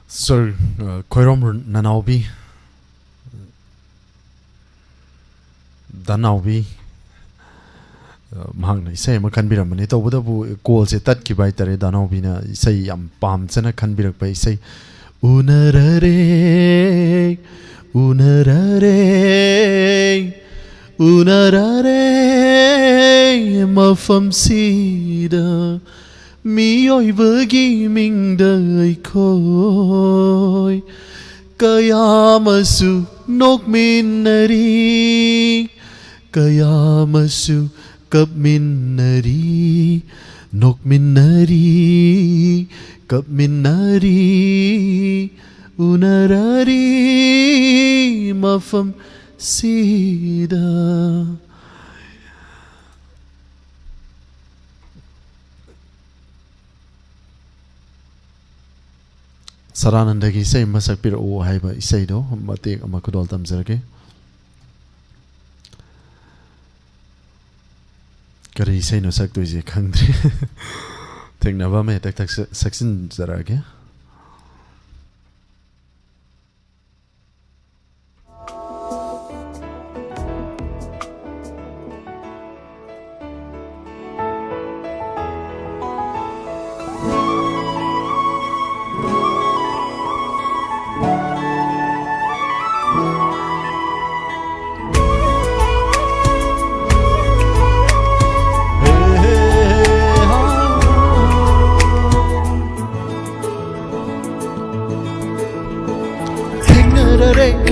Sir Koirom Nanaubi Danaubi Mahang isay makanbiram mani to buda bu call se tat ki bai tare danau bina isay am pam chana kanbirak bai isay unarare mafam sida mi oi bagi ming dai koi kayamasu nok minari kayamasu Kap minnari, nok minnari, kap minnari, unarari, mafam sida. Saranandagi isay masak pira o haiba isay do, matik amakudol tamzarake. Kari isay no sakto isay kangdri. Tingna ba may tak saksin zarage?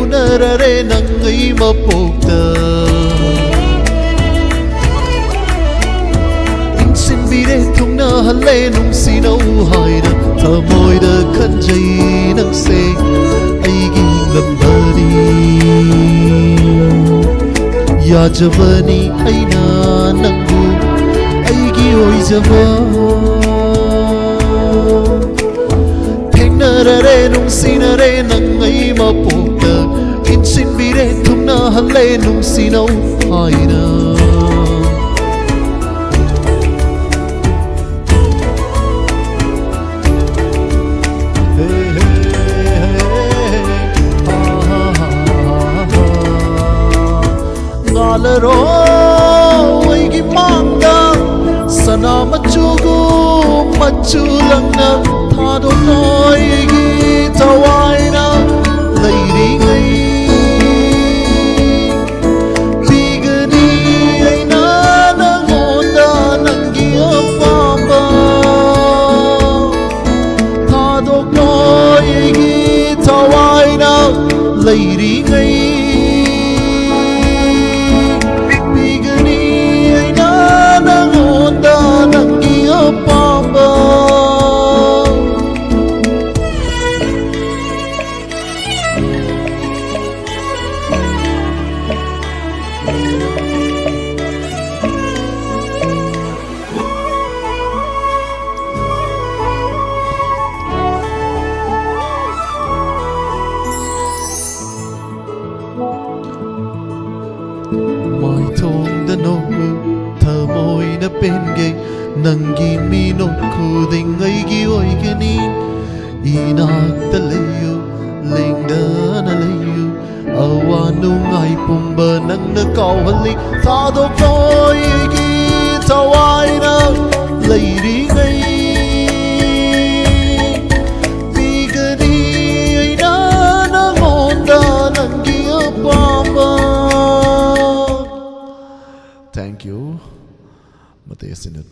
Unarare nangai mapokta Insin bire thungna halle nung sinau haida Thamoida khanjai nang se aigi lambari Ya javani aina nangu aigi oijava Thengnarare nung sinare nangai mapokta Insin bire thungna halle nung sinau haina Ngalaro aigi mangda sana machugu machulangna thado noigi tawaina lairi ngai bigani aina nangonda nangi apamba thado noigi tawaina lairi ngai oigani inak talayu lingdana layu awanung ay pumba nang nakawhali sadok toy gi tawai na lady ngay bigani ay na nangonda nang giyapamba. Thank you. Matias in it,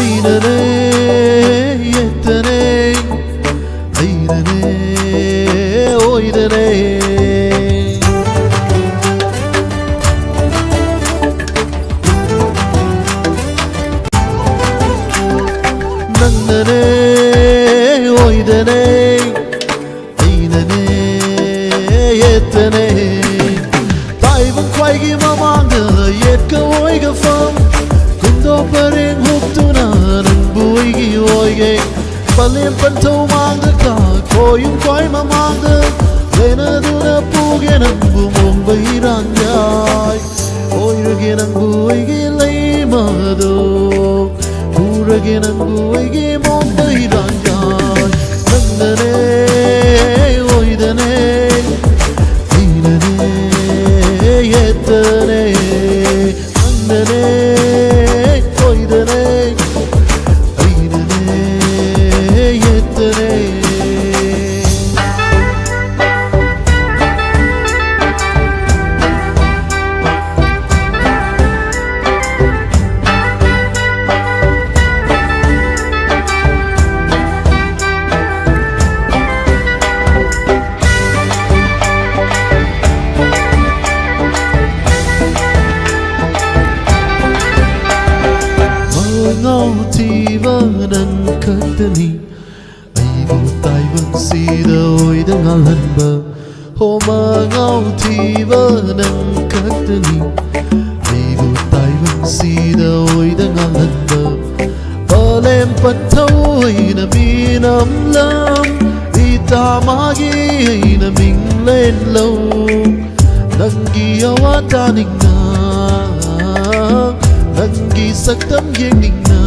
Aynane yetene aynane oydane nannane oydane aynane yetene taibun kwaigi mamanga yetka oiga fam kundo pareng huktu buigi oige palim panto mangda ka koyum koi mamangda lena duna puge nang bumong bairan jai oirge nang buigi lay mado purage nang buigi mong bairan jai nandane oidane inane yetane nandane oidane Katani aibu taiwan sida oida ngalanba homa ngau tiba nang katani aibu taiwan sida oida ngalanba balem pantoi na binam lam ita magi na minglen lo nangi awata ningna nangi saktam yengingna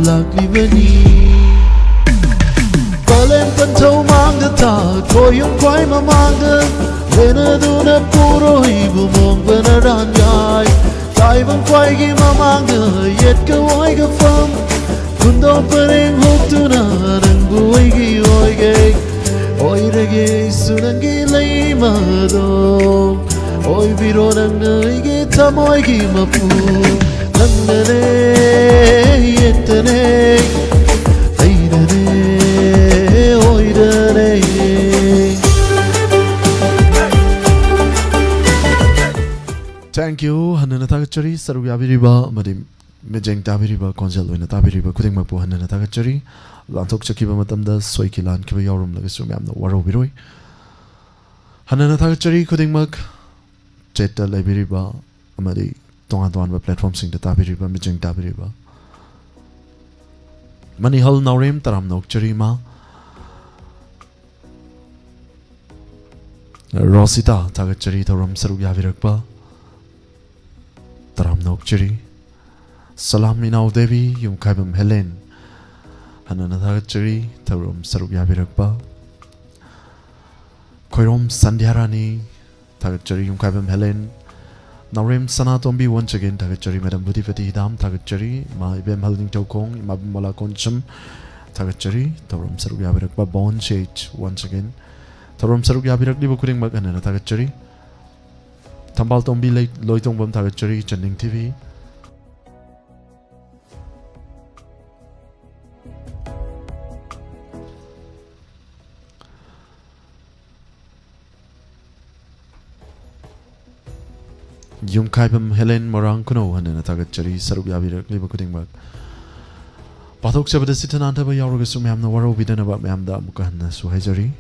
lagli bani balem panto mangda ta koyum kwai mamangda lena duna puro ibu mong benaran jai taiwan kwai gi mamangda yet ka wai ga fam kundo pareng huktu na nang buai gi oige oirege sunangi lay mado oi biro nang naigi tamoy gi mapu nandane yetane aynane oidane. Thank you. Hanana tagachari saru yabiriba madim mejeng tabiriba konjal oina tabiriba kuding mapu hanana tagachari lantok chakiba matamda soiki lan kiba yawrum lagisu myamna waro biroi hanana tagachari kuding mak cheta labiriba amadi tongan tongan ba platform sing da tabiriba mejeng tabiriba mani hal naurem taram nok chari ma Rosita tagachari taram saru yabirakba taram nok chari Salam Inau Devi yung kaibam Helen hanana tagachari taram saru yabirakba Koirom Sandhyarani tagachari yung kaibam Helen Naurem Sanatombi once again tagachari Madam Buddhivati Hidam tagachari ma ibem halning tokong imabim wala koncham tagachari taram saru yabirakba Bon Shage once again taram saru yabirak libo kuring mag hanana tagachari Tambal Tombi Loitong Bam tagachari Chanding TV yung kaibam Helen Morang kuno hanana tagachari saruk yabirak liba kuding mag pathok sabada sitananta ba yawraga su mayamna waro bidana ba mayamda amuka hanna su haijari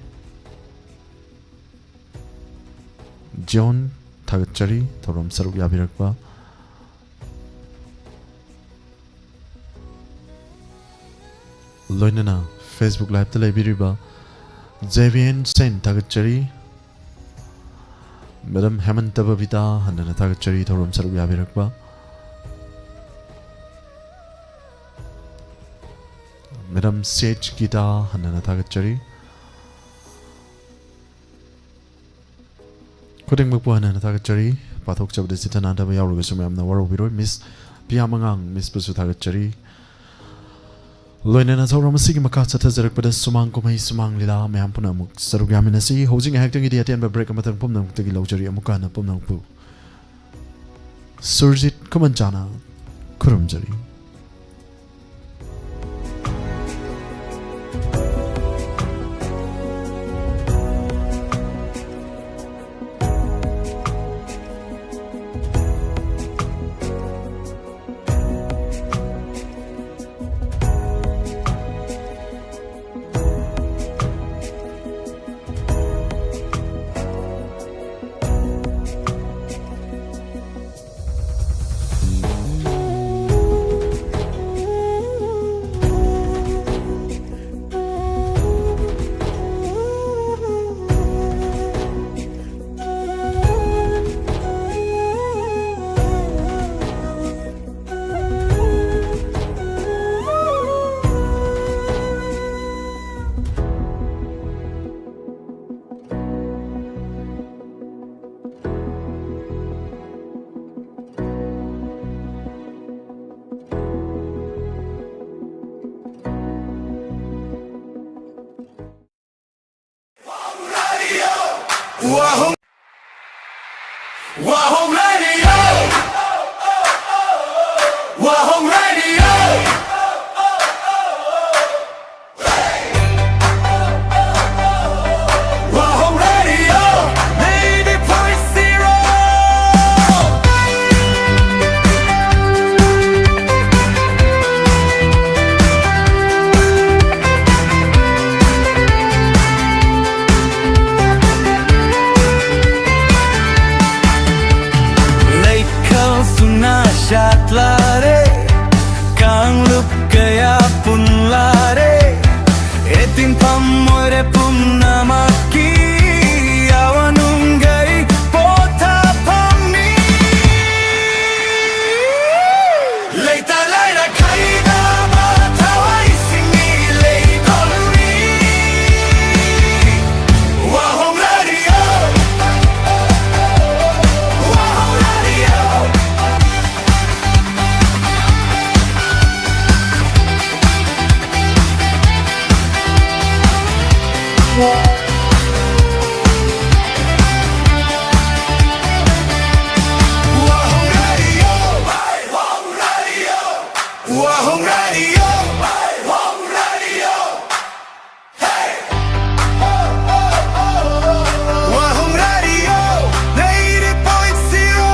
John tagachari taram saruk yabirak ba loinana Facebook live ta leibiriba Javian Sen Tagachari Madam Hemanta Babita Handana Tagachari Thorum Saru Yabirakba Madam Sage Gita Handana Tagachari Kuding Bakbu Handana Tagachari Pathok Chabde Sitananda Yaruga Sumam Nawaro Biro Miss Piamangang Miss Pusu Tagachari Loinana Thorum Sigi Makata Tazarek Pada Sumang Kumai Sumang Lila Mampuna Muk Sarugaminasi Hosing a Hacking Idiot and Break a Matan Pumnam Tagi Logeri Amukana Pumnam Pu Surjit Kumanjana Kurumjari WAHONG WAHONG Radio WAHONG Radio WAHONG Radio 90.0 Shat lare, kang lup kaya pun lare, etin pamore punna maki, awanungai pota pami. Leita laira kaida matawai singi lei koloni. WAHONG Radio, WAHONG Radio. WAHONG Radio, WAHONG Radio, WAHONG Radio, WAHONG Radio. Hey, WAHONG Radio, 90.0.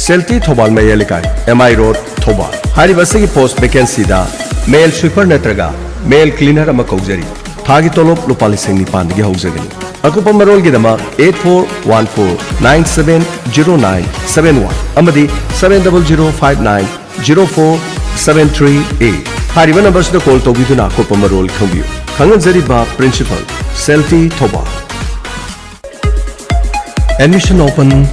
Selti Thobal Mayelikai, MI Road, Thobal. Haribasigi post vacancy da male sweeper natraga male cleaner ama kaujari. Thagi tolop lupali singni pandigi haujagani. Akupa marol gidama 8414970971 amadi 700590473A. Hariba numbers da call tobiduna akupa marol khangbiu. Khanganjari ba principal Selti Thobal. Admission open.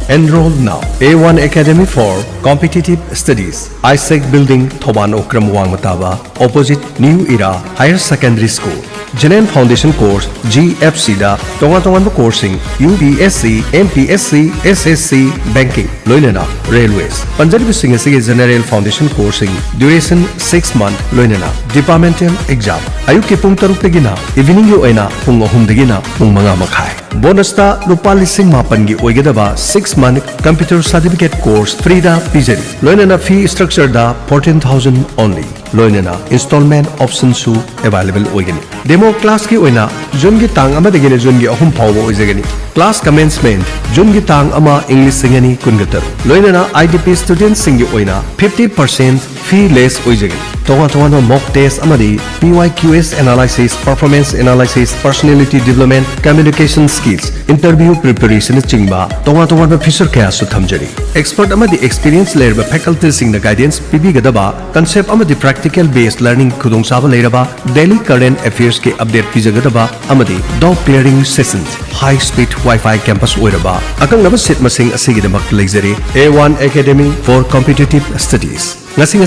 Enroll now. A1 Academy for Competitive Studies. ISEC Building, Thoban Okram Wang Mataba, opposite New Era Higher Secondary School. General Foundation Course GFC da Tonga coursing UPSC, MPSC, SSC, Banking, Loinana, Railways. Punjabi Singh General Foundation coursing duration 6 months. Loinana Departmental Exam. Ayuki Pung Taruk Tegina, evening yo ena Pung Ohum Degina, Pung Manga Makai. Bonus ta Lupali Singh Mapangi Oigedaba 6-month computer certificate course free da PZ. Loinana fee structure da 14,000 only. Loinana installment option su available oigani. Demo demo class की ओइना जून की तांग अमा दगिने जून की अहुम फावबो ओइजगनी class commencement जून की तांग अमा English सिंगनी कुनगतर लोइना आईडीपी स्टूडेंट सिंगी ओइना 50% फी लेस ओइजगनी तोगा तोगा मॉक टेस्ट अमदी PYQS analysis performance analysis personality development communication skills interview preparation चिंगबा तोगा तोगा फीचर कया सु थमजरी एक्सपर्ट अमदी एक्सपीरियंस लेरबा फैकल्टी सिंग गाइडेंस पिबिगदबा कंसेप्ट अमदी प्रैक्टिकल बेस्ड लर्निंग खुदोंसाबा लेरबा डेली करंट अफेयर्स के अपडेट पिजगदबा अमदी doubt clearing sessions high speed wifi campus ओइरबा अकंगनबा seat मसिंग असिगिदमक लेजरी A1 Academy for Competitive Studies ngasi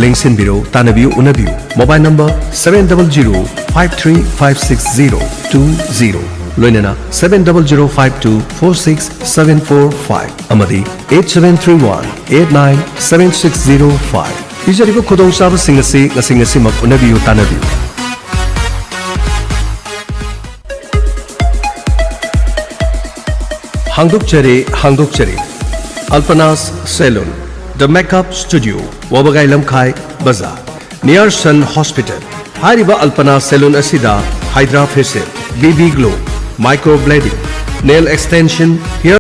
lengsin biro tanabiu unabiu mobile number 70053560220 loinana 70052467445 amadi 8731897605 ijarigo khodong sab ngasi mak unabiu tanabiu hangdokchari Alpanas Salon The Makeup Studio, Wabagai Lamkai Bazaar, near Sun Hospital. Hariba Alpana Salon Asida, Hydra Facial, BB Glow, Microblading, Nail Extension, Hair